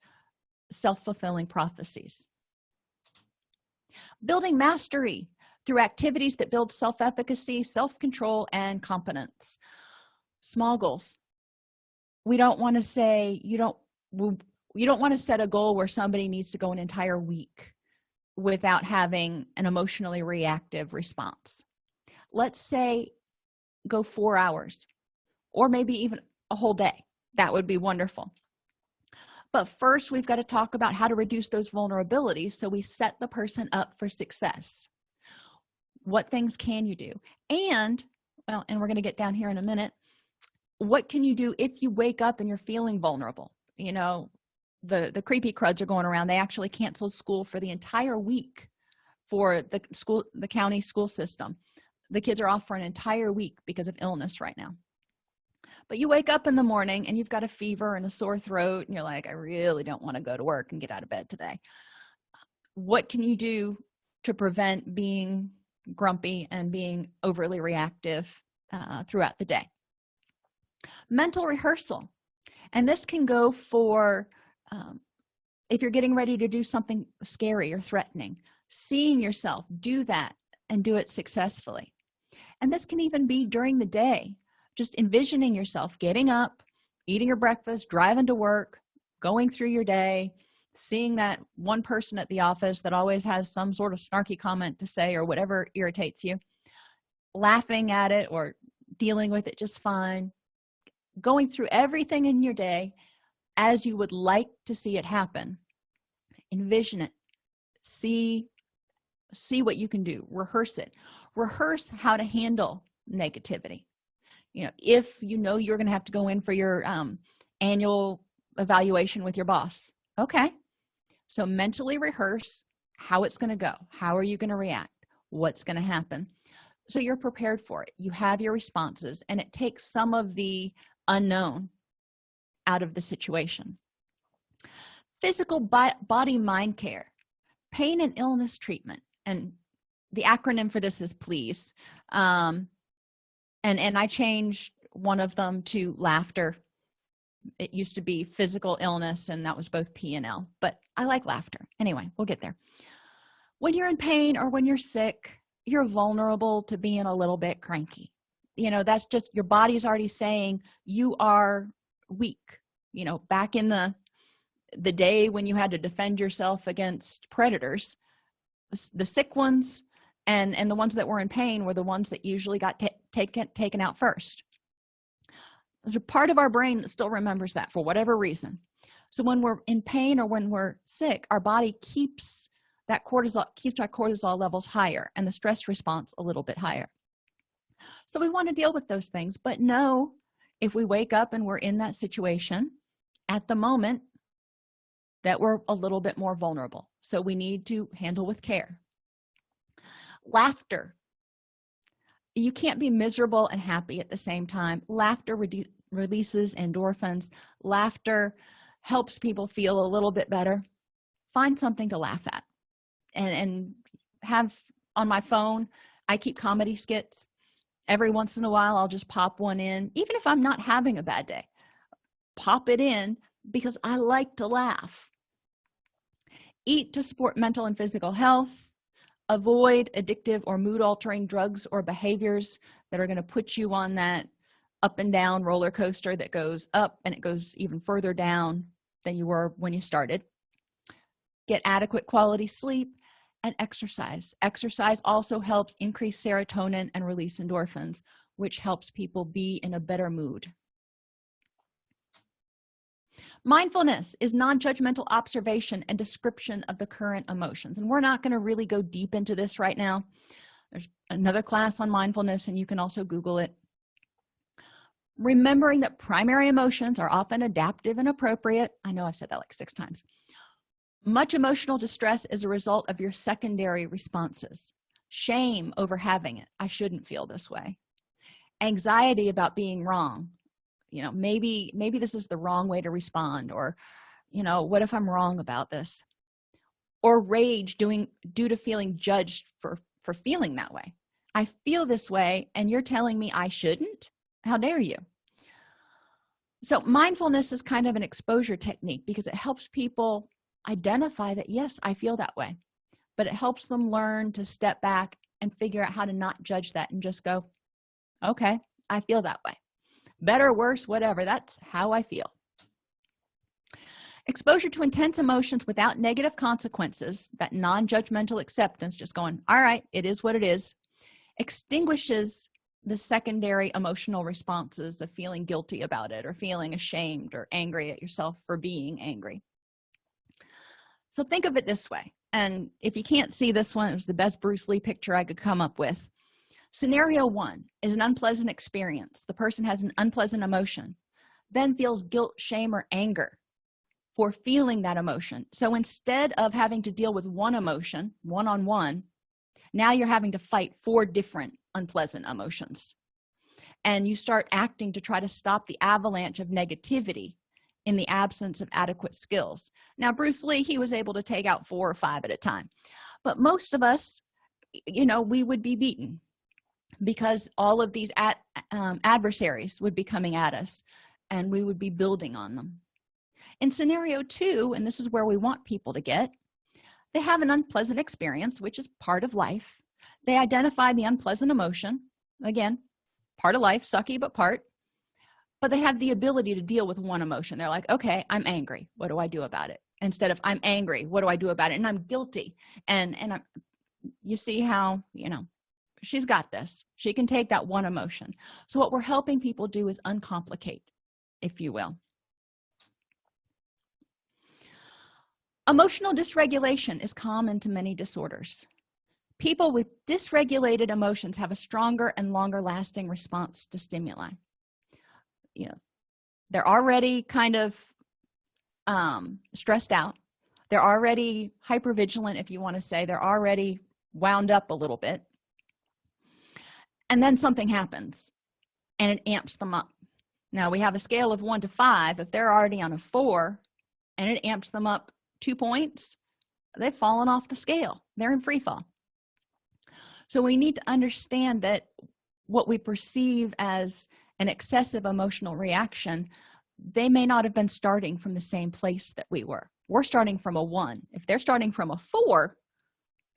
Speaker 1: self-fulfilling prophecies. Building mastery through activities that build self-efficacy, self-control, and competence. Small goals. We don't want to say, you don't want to set a goal where somebody needs to go an entire week without having an emotionally reactive response. Let's say go 4 hours, or maybe even a whole day. That would be wonderful. But first, we've got to talk about how to reduce those vulnerabilities so we set the person up for success. What things can you do? And we're going to get down here in a minute. What can you do if you wake up and you're feeling vulnerable? The creepy cruds are going around. They actually canceled school for the entire week for the county school system. The kids are off for an entire week because of illness right now. But you wake up in the morning and you've got a fever and a sore throat, and you're like, I really don't want to go to work and get out of bed today. What can you do to prevent being grumpy and being overly reactive throughout the day? Mental rehearsal. And this can go for if you're getting ready to do something scary or threatening, seeing yourself do that and do it successfully. And this can even be during the day, just envisioning yourself getting up, eating your breakfast, driving to work, going through your day, seeing that one person at the office that always has some sort of snarky comment to say or whatever irritates you, laughing at it or dealing with it just fine, going through everything in your day as you would like to see it happen. Envision it. See what you can do. Rehearse it. Rehearse how to handle negativity. If you're going to have to go in for your annual evaluation with your boss, okay, so mentally rehearse how it's going to go. How are you going to react? What's going to happen? So you're prepared for it. You have your responses, and it takes some of the unknown out of the situation. Physical body mind care, pain and illness treatment, and the acronym for this is PLEASE. And I changed one of them to laughter. It used to be physical illness, and that was both P and L, but I like laughter. Anyway, we'll get there. When you're in pain or when you're sick, you're vulnerable to being a little bit cranky. That's just your body's already saying you are weak. Back in the day when you had to defend yourself against predators, the sick ones and the ones that were in pain were the ones that usually got taken out first. There's a part of our brain that still remembers that for whatever reason. So when we're in pain or when we're sick, our body keeps our cortisol levels higher and the stress response a little bit higher. So we want to deal with those things, but know if we wake up and we're in that situation at the moment that we're a little bit more vulnerable. So we need to handle with care. Laughter. You can't be miserable and happy at the same time. Laughter releases endorphins. Laughter helps people feel a little bit better, find something to laugh at. And have on my phone, I keep comedy skits. Every once in a while, I'll just pop one in, even if I'm not having a bad day. Pop it in because I like to laugh. Eat to support mental and physical health. Avoid addictive or mood-altering drugs or behaviors that are going to put you on that up and down roller coaster that goes up and it goes even further down than you were when you started. Get adequate quality sleep and exercise. Exercise also helps increase serotonin and release endorphins, which helps people be in a better mood. Mindfulness is non-judgmental observation and description of the current emotions. And we're not going to really go deep into this right now. There's another class on mindfulness, and you can also Google it. Remembering that primary emotions are often adaptive and appropriate. I know I've said that like 6 times. Much emotional distress is a result of your secondary responses. Shame over having it. I shouldn't feel this way. Anxiety about being wrong. Maybe this is the wrong way to respond, or what if I'm wrong about this? Or rage due to feeling judged for feeling that way. I feel this way and you're telling me I shouldn't? How dare you? So mindfulness is kind of an exposure technique because it helps people identify that, yes, I feel that way, but it helps them learn to step back and figure out how to not judge that and just go, okay, I feel that way. Better, worse, whatever, that's how I feel. Exposure to intense emotions without negative consequences, that non-judgmental acceptance, just going, all right, it is what it is, extinguishes the secondary emotional responses of feeling guilty about it or feeling ashamed or angry at yourself for being angry. So think of it this way, and if you can't see this one, it was the best Bruce Lee picture I could come up with. Scenario 1 is an unpleasant experience. The person has an unpleasant emotion, then feels guilt, shame, or anger for feeling that emotion. So instead of having to deal with one emotion, one-on-one, now you're having to fight 4 different unpleasant emotions. And you start acting to try to stop the avalanche of negativity in the absence of adequate skills. Now, Bruce Lee, he was able to take out 4 or 5 at a time. But most of us, we would be beaten, because all of these adversaries would be coming at us and we would be building on them. In scenario 2, and this is where we want people to get, they have an unpleasant experience, which is part of life. They identify the unpleasant emotion. Again, part of life, sucky, but part. But they have the ability to deal with one emotion. They're like, okay, I'm angry. What do I do about it? Instead of I'm angry, what do I do about it? And I'm guilty. And you see how, she's got this. She can take that one emotion. So what we're helping people do is uncomplicate, if you will. Emotional dysregulation is common to many disorders. People with dysregulated emotions have a stronger and longer lasting response to stimuli. They're already kind of stressed out. They're already hypervigilant, if you want to say. They're already wound up a little bit. And then something happens and it amps them up. Now we have a scale of 1 to 5. If they're already on a 4 and it amps them up 2 points, they've fallen off the scale. They're in free fall. So we need to understand that what we perceive as an excessive emotional reaction, they may not have been starting from the same place that we were. We're starting from a 1. If they're starting from a 4,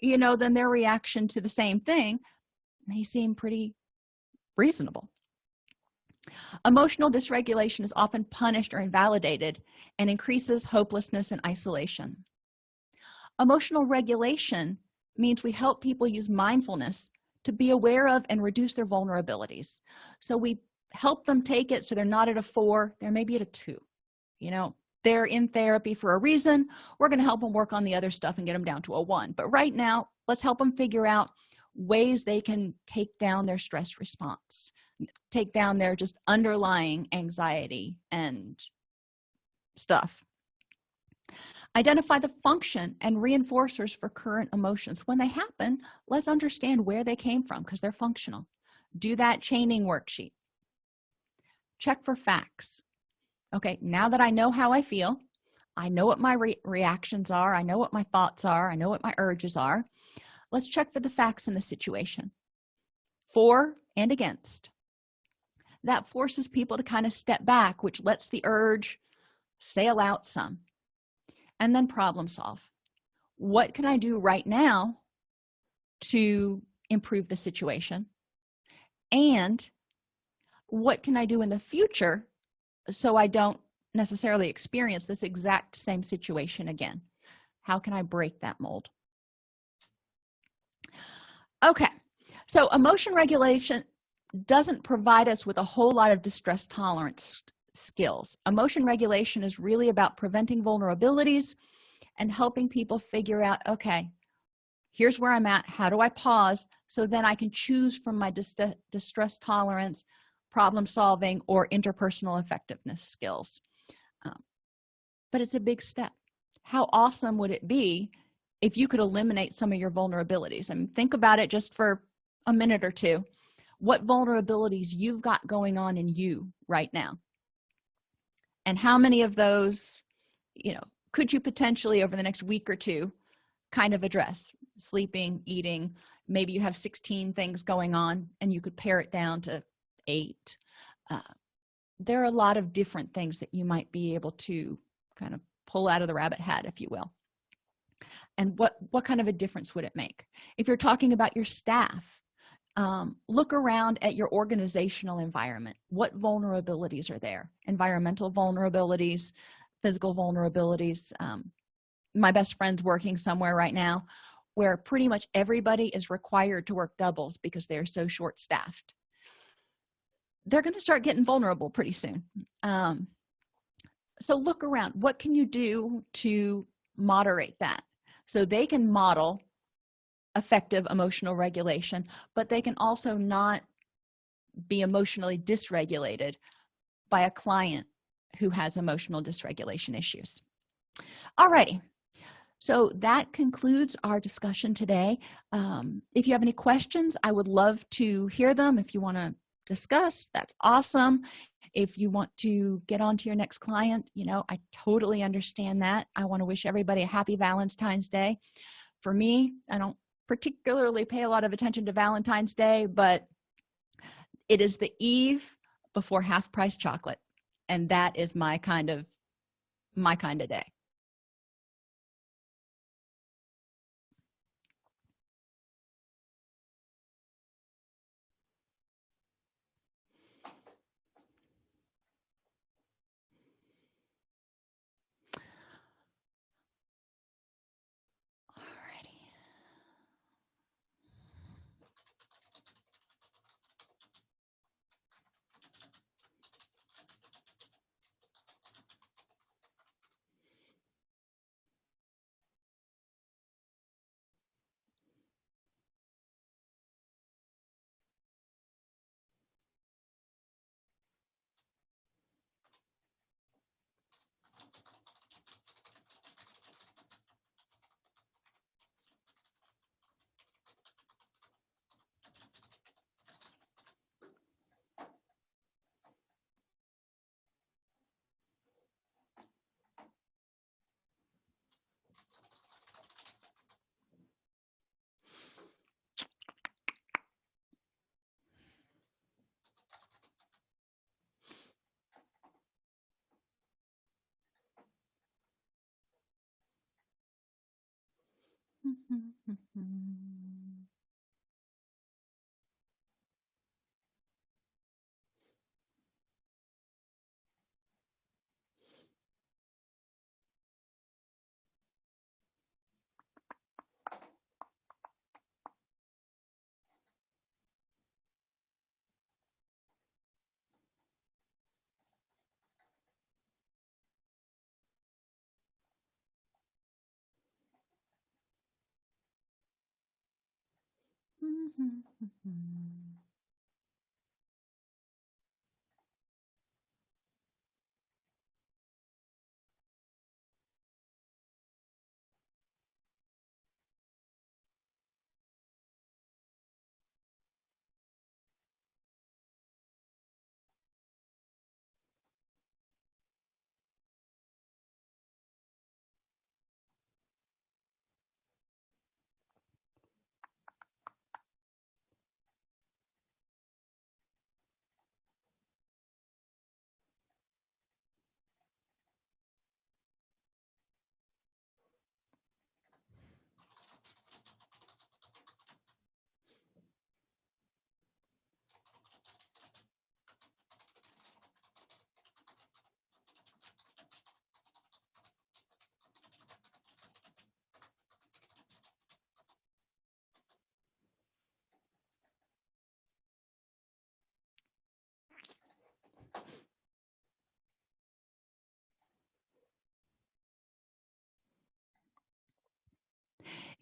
Speaker 1: then their reaction to the same thing may seem pretty reasonable. Emotional dysregulation is often punished or invalidated and increases hopelessness and isolation. Emotional regulation means we help people use mindfulness to be aware of and reduce their vulnerabilities. So we help them take it so they're not at a 4, they're maybe at a 2. They're in therapy for a reason. We're going to help them work on the other stuff and get them down to a 1. But right now, let's help them figure out ways they can take down their stress response, take down their just underlying anxiety and stuff. Identify the function and reinforcers for current emotions. When they happen, let's understand where they came from because they're functional. Do that chaining worksheet. Check for facts. Okay, now that I know how I feel, I know what my reactions are. I know what my thoughts are. I know what my urges are. Let's check for the facts in the situation, for and against. That forces people to kind of step back, which lets the urge sail out some, and then problem solve. What can I do right now to improve the situation? And what can I do in the future so I don't necessarily experience this exact same situation again? How can I break that mold? Okay, so emotion regulation doesn't provide us with a whole lot of distress tolerance skills. Emotion regulation is really about preventing vulnerabilities and helping people figure out, okay, here's where I'm at. How do I pause so then I can choose from my distress tolerance, problem solving, or interpersonal effectiveness skills? But it's a big step. How awesome would it be if you could eliminate some of your vulnerabilities? I mean, think about it just for a minute or two. What vulnerabilities you've got going on in you right now, and how many of those, could you potentially over the next week or two kind of address? Sleeping, eating, maybe you have 16 things going on and you could pare it down to 8. There are a lot of different things that you might be able to kind of pull out of the rabbit hat, if you will. And what kind of a difference would it make? If you're talking about your staff, look around at your organizational environment. What vulnerabilities are there? Environmental vulnerabilities, physical vulnerabilities. My best friend's working somewhere right now where pretty much everybody is required to work doubles because they're so short-staffed. They're going to start getting vulnerable pretty soon. So look around. What can you do to moderate that so they can model effective emotional regulation, but they can also not be emotionally dysregulated by a client who has emotional dysregulation issues? Alrighty, so that concludes our discussion today. If you have any questions, I would love to hear them. If you want to discuss, that's awesome. If you want to get on to your next client, I totally understand that. I want to wish everybody a happy Valentine's Day. For me, I don't particularly pay a lot of attention to Valentine's Day, but it is the eve before half-price chocolate, and that is my kind of day.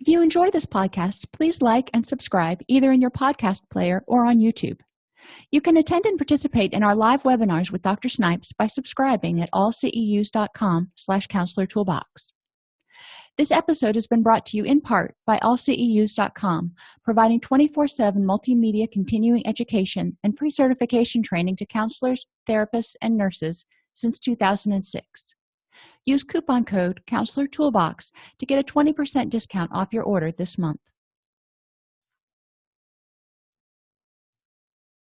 Speaker 1: If you enjoy this podcast, please like and subscribe either in your podcast player or on YouTube. You can attend and participate in our live webinars with Dr. Snipes by subscribing at allceus.com/counselor toolbox. This episode has been brought to you in part by allceus.com, providing 24/7 multimedia continuing education and pre-certification training to counselors, therapists, and nurses since 2006. Use coupon code Counselor Toolbox to get a 20% discount off your order this month.